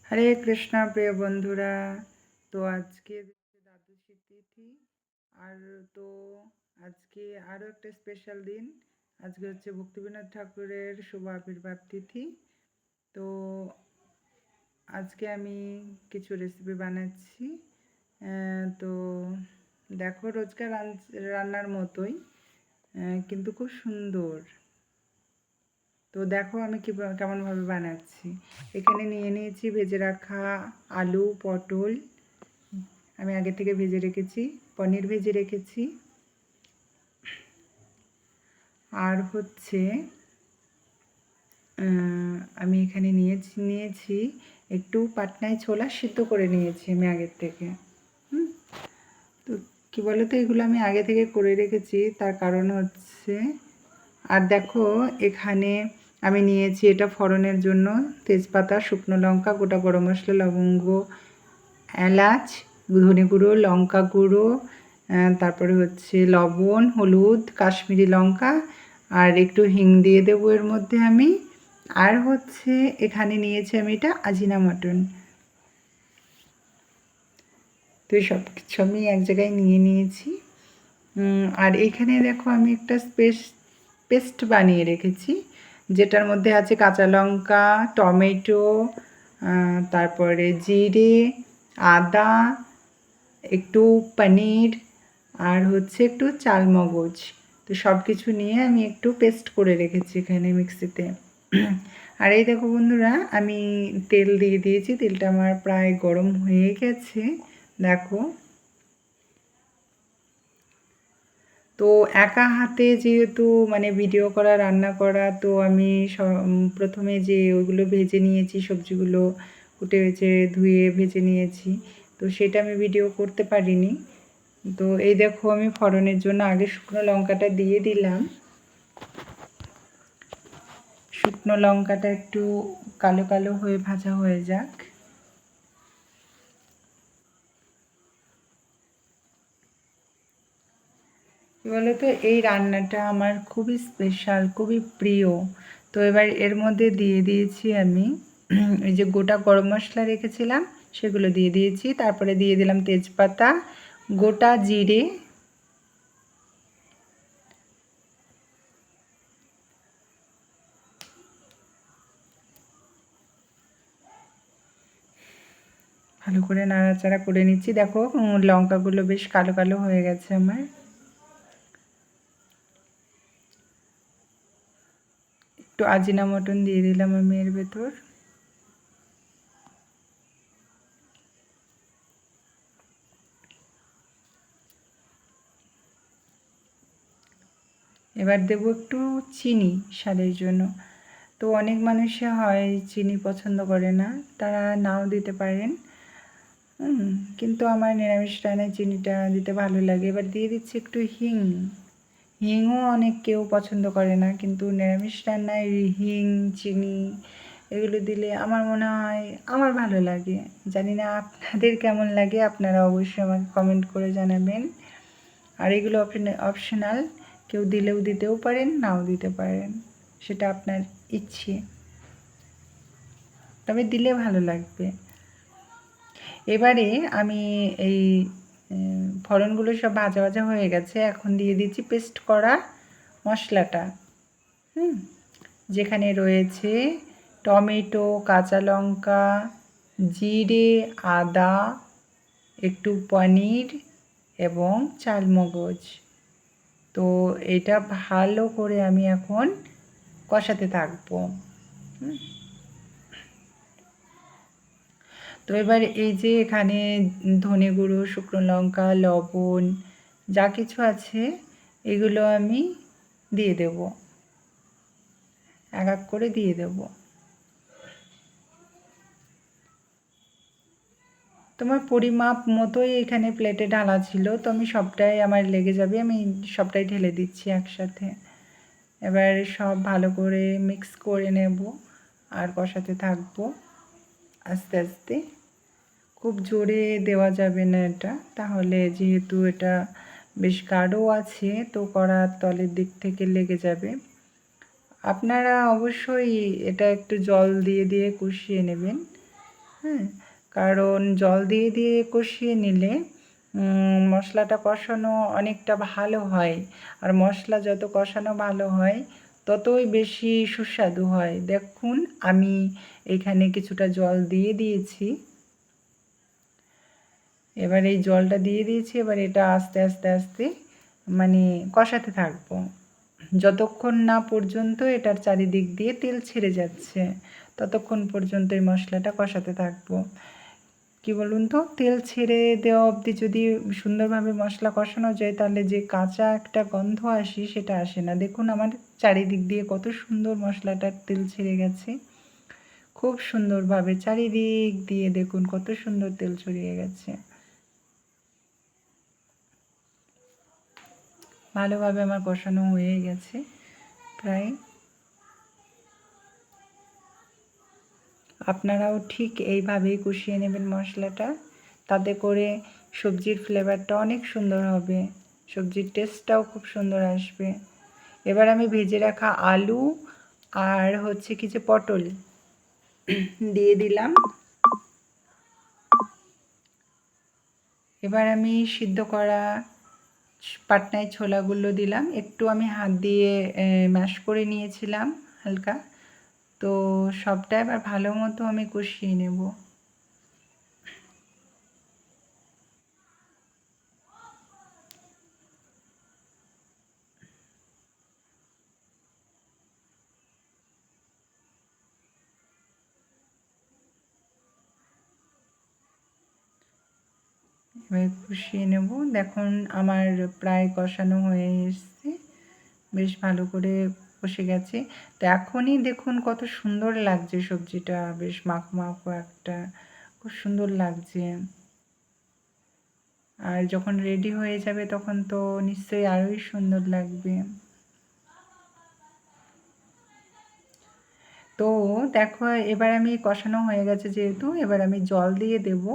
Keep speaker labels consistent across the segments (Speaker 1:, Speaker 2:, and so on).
Speaker 1: হরে কৃষ্ণা প্রিয় বন্ধুরা। তো আজকে দ্বাদশী তিথি। আর তো আজকে আরও একটা স্পেশাল দিন। আজকে হচ্ছে ভক্তিবিনোদ ঠাকুরের শুভ আবির্ভাব তিথি। তো আজকে আমি কিছু রেসিপি বানাচ্ছি। তো দেখো রোজকার রান্নার মতোই, কিন্তু খুব সুন্দর। তো দেখো আমি কেমনভাবে বানাচ্ছি। এখানে নিয়ে নিয়েছি ভেজে রাখা আলু, পটল আমি আগে থেকে ভেজে রেখেছি, পনির ভেজে রেখেছি, আর হচ্ছে আমি এখানে নিয়েছি একটু পাটনায় ছোলা সিদ্ধ করে নিয়েছি আমি আগের থেকে। তো কী বলো তো, এগুলো আমি আগে থেকে করে রেখেছি, তার কারণ হচ্ছে, আর দেখো এখানে আমি নিয়েছি এটা ফোড়নের জন্য তেজপাতা, শুকনো লঙ্কা, গোটা গরম মশলা, লবঙ্গ, এলাচ, ধনে গুঁড়ো, লঙ্কা গুঁড়ো, তারপরে হচ্ছে লবণ, হলুদ, কাশ্মীরি লঙ্কা, আর একটু হিং দিয়ে দেবো এর মধ্যে আমি। আর হচ্ছে এখানে নিয়েছি আমি এটা আজিনা মটন। তো সব কিছু আমি এক জায়গায় নিয়ে নিয়েছি। আর এইখানে দেখো আমি একটা পেস্ট বানিয়ে রেখেছি, যেটার মধ্যে আছে কাঁচা লঙ্কা, টমেটো, তারপরে জিরে, আদা, একটু পনির, আর হচ্ছে একটু চালমগজ। তো সব কিছু নিয়ে আমি একটু পেস্ট করে রেখেছি এখানে মিক্সিতে। আর এই দেখো বন্ধুরা, আমি তেল দিয়ে দিয়েছি, তেলটা আমার প্রায় গরম হয়ে গেছে। দেখো, তো একা হাতে যেহেতু মানে ভিডিও করা, রান্না করা, তো আমি প্রথমে যে ওইগুলো ভেজে নিয়েছি, সবজিগুলো কুটে বেছে ধুয়ে ভেজে নিয়েছি, তো সেটা আমি ভিডিও করতে পারিনি। তো এই দেখো আমি ফোড়নের জন্য আগে শুকনো লঙ্কাটা দিয়ে দিলাম। শুকনো লঙ্কাটা একটু কালো কালো হয়ে ভাজা হয়ে যাক। কী বলো তো, এই রান্নাটা আমার খুবই স্পেশাল, খুবই প্রিয়। তো এবার এর মধ্যে দিয়ে দিয়েছি আমি এই যে গোটা গরম মশলা রেখেছিলাম সেগুলো দিয়ে দিয়েছি, তারপরে দিয়ে দিলাম তেজপাতা, গোটা জিরে, ভালো করে নাড়াচাড়া করে নিচ্ছি। দেখো লঙ্কাগুলো বেশ কালো কালো হয়ে গেছে আমার। একটু আজিনা মটন দিয়ে দিলাম আমি এর ভেতর। এবার দেবো একটু চিনি স্বাদের জন্য। তো অনেক মানুষে হয় চিনি পছন্দ করে না, তারা নাও দিতে পারেন। কিন্তু আমার নিরামিষ রান্নায় চিনিটা দিতে ভালো লাগে। এবার দিয়ে দিচ্ছি একটু হিং। হিংও অনেক কেউ পছন্দ করে না, কিন্তু নিরামিষ রান্নায় হিং, চিনি এগুলো দিলে আমার মনে হয় আমার ভালো লাগে। জানি না আপনাদের কেমন লাগে, আপনারা অবশ্যই আমাকে কমেন্ট করে জানাবেন। আর এগুলো অপশনাল, কেউ দিলেও দিতেও পারেন, নাও দিতে পারেন, সেটা আপনার ইচ্ছে, তবে দিলে ভালো লাগবে। এবারে আমি এই ফোড়নগুলো সব ভাজা ভাজা হয়ে গেছে, এখন দিয়ে দিচ্ছি পেস্ট করা মশলাটা। যেখানে রয়েছে টমেটো, কাঁচা লঙ্কা, জিরে, আদা, একটু পনির এবং চালমগজ। তো এটা ভালো করে আমি এখন কষাতে থাকবো। তো এবার এই যে এখানে ধনে গুঁড়ো, শুকনো লঙ্কা, লবণ যা কিছু আছে এগুলো আমি দিয়ে দেব, এক এক করে দিয়ে দেব। তোমার পরিমাপ মতোই এখানে প্লেটে ঢালা ছিল, তো আমি সবটাই আমার লেগে যাবে, আমি সবটাই ঢেলে দিচ্ছি একসাথে। এবার সব ভালো করে মিক্স করে নেব আর কষাতে থাকবো আস্তে আস্তে। খুব জোরে দেওয়া যাবে না এটা, তাহলে যেহেতু এটা বেশ গাঢ় আছে, তো কড়ার তলের দিক থেকে লেগে যাবে। আপনারা অবশ্যই এটা একটু জল দিয়ে দিয়ে কষিয়ে নেবেন। হ্যাঁ, কারণ জল দিয়ে দিয়ে কষিয়ে নিলে মশলাটা কষানো অনেকটা ভালো হয়, আর মশলা যত কষানো ভালো হয় ততই বেশি সুস্বাদু হয়। দেখুন আমি এখানে কিছুটা জল দিয়ে দিয়েছি। এবার এই জলটা দিয়ে দিয়েছি, এবার এটা আস্তে আস্তে আস্তে মানে কষাতে থাকবো যতক্ষণ না পর্যন্ত এটার চারিদিক দিয়ে তেল ছেড়ে যাচ্ছে, ততক্ষণ পর্যন্ত এই মশলাটা কষাতে থাকবো। কি বলুন তো, তেল ছেড়ে দেওয়া অবধি যদি সুন্দরভাবে মশলা কষানো যায় তাহলে যে কাঁচা একটা গন্ধ আসে সেটা আসে না। দেখুন আমার চারিদিক দিয়ে কত সুন্দর মশলাটার তেল ছেড়ে গেছে, খুব সুন্দরভাবে চারিদিক দিয়ে দেখুন কত সুন্দর তেল ছড়িয়ে গেছে। ভালোভাবে আমার কষানো হয়ে গেছে প্রায়। আপনারাও ঠিক এইভাবেই কষিয়ে নেবেন মশলাটা, তাতে করে সবজির ফ্লেভারটা অনেক সুন্দর হবে, সবজির টেস্টটাও খুব সুন্দর আসবে। এবার আমি ভেজে রাখা আলু আর হচ্ছে কি যে পটল দিয়ে দিলাম। এবার আমি সিদ্ধ করা পাটনায় ছোলাগুলো দিলাম, একটু আমি হাত দিয়ে ম্যাশ করে নিয়েছিলাম হালকা। তো সবটা এবার ভালো মতো আমি কষিয়ে নেব। এবার কষিয়ে নেব। দেখুন আমার প্রায় কষানো হয়ে এসছে, বেশ ভালো করে কষে গেছে। তো এখনই দেখুন কত সুন্দর লাগছে সবজিটা, বেশ মাখো মাখো একটা, খুব সুন্দর লাগছে। আর যখন রেডি হয়ে যাবে তখন তো নিশ্চয়ই আরোই সুন্দর লাগবে। তো দেখো এবার আমি কষানো হয়ে গেছে যেহেতু, এবার আমি জল দিয়ে দেব।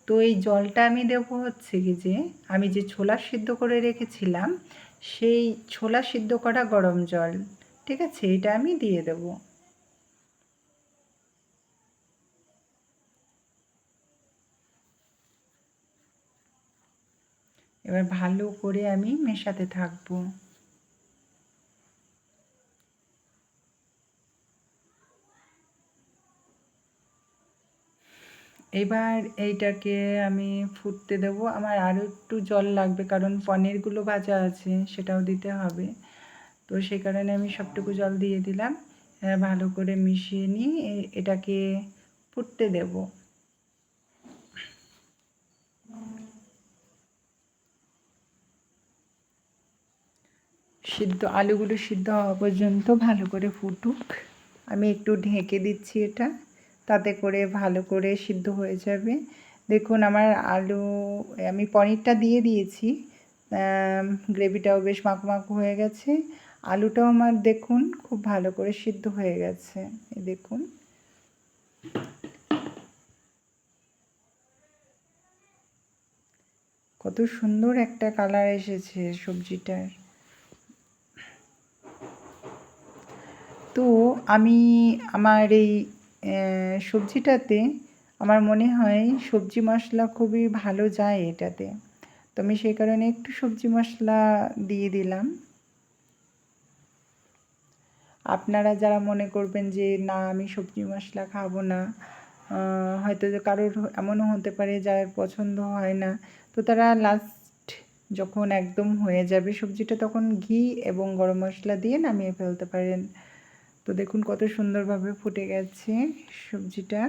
Speaker 1: তো এই জলটা আমি দেবো হচ্ছে কি যে আমি যে ছোলা সিদ্ধ করে রেখেছিলাম সেই ছোলা সিদ্ধ করা গরম জল, ঠিক আছে, এটা আমি দিয়ে দেব। এবার ভালো করে আমি মেশাতে থাকবো। এবার এইটাকে আমি ফুটতে দেবো। আমার আরও একটু জল লাগবে কারণ পনিরগুলো ভাজা আছে, সেটাও দিতে হবে। তো সেই কারণে আমি সবটুকু জল দিয়ে দিলাম। ভালো করে মিশিয়ে নিয়ে এটাকে ফুটতে দেব। আলুগুলো সিদ্ধ হওয়া পর্যন্ত ভালো করে ফুটুক। আমি একটু ঢেকে দিচ্ছি এটা, তাতে করে ভালো করে সিদ্ধ হয়ে যাবে। দেখুন আমার আলু, আমি পনিরটা দিয়ে দিয়েছি, গ্রেভিটাও বেশ মাখো মাখো হয়ে গেছে। আলুটাও আমার দেখুন খুব ভালো করে সিদ্ধ হয়ে গেছে, এই দেখুন। কত সুন্দর একটা কালার এসেছে সবজিটার। তো আমি আমার এই সবজিটাতে আমার মনে হয় সবজি মশলা খুবই ভালো যায় এটাতে, তো আমি সেই কারণে একটু সবজি মশলা দিয়ে দিলাম। আপনারা যারা মনে করবেন যে না আমি সবজি মশলা খাবো না, হয়তো যে কারোর এমনও হতে পারে যার পছন্দ হয় না, তো তারা লাস্ট যখন একদম হয়ে যাবে সবজিটা তখন ঘি এবং গরম মশলা দিয়ে নামিয়ে ফেলতে পারেন। তো দেখুন কত সুন্দরভাবে ফুটে গেছে সবজিটা।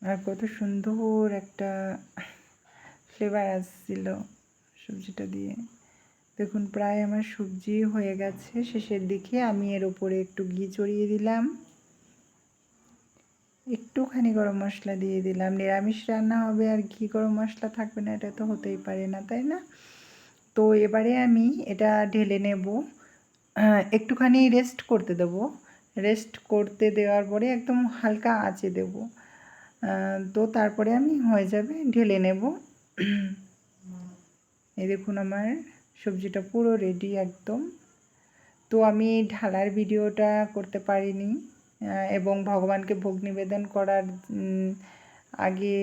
Speaker 1: আর কত সুন্দর একটা ফ্লেভার আসছিল সবজিটা দিয়ে। দেখুন প্রায় আমার সবজি হয়ে গেছে, শেষের দিকে আমি এর উপরে একটু ঘি ছড়িয়ে দিলাম, একটুখানি গরম মশলা দিয়ে দিলাম। নিরামিষ রান্না হবে আর ঘি গরম মশলা থাকবে না, এটা তো হতেই পারে না, তাই না? তো এবারে আমি এটা ঢেলে নেব, একটুখানি রেস্ট করতে দেব। রেস্ট করতে দেওয়ার পরে একদম হালকা আঁচে দেব। তো তারপরে আমি হয়ে যাবে ঢেলে নেব। এই দেখুন আমার সবজিটা পুরো রেডি একদম। তো আমি ঢালার ভিডিওটা করতে পারিনি এবং ভগবানকে ভোগ নিবেদন করার আগে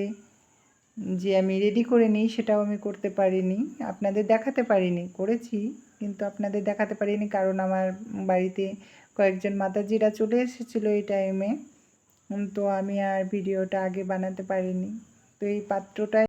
Speaker 1: যে আমি রেডি করে নিই সেটাও আমি করতে পারিনি, আপনাদের দেখাতে পারিনি। করেছি কিন্তু আপনাদের দেখাতে পারিনি, কারণ আমার বাড়িতে কয়েকজন মাতাজিরা চলে এসেছিলো এই টাইমে, তো আমি আর ভিডিওটা আগে বানাতে পারিনি। তো এই পাত্রটায়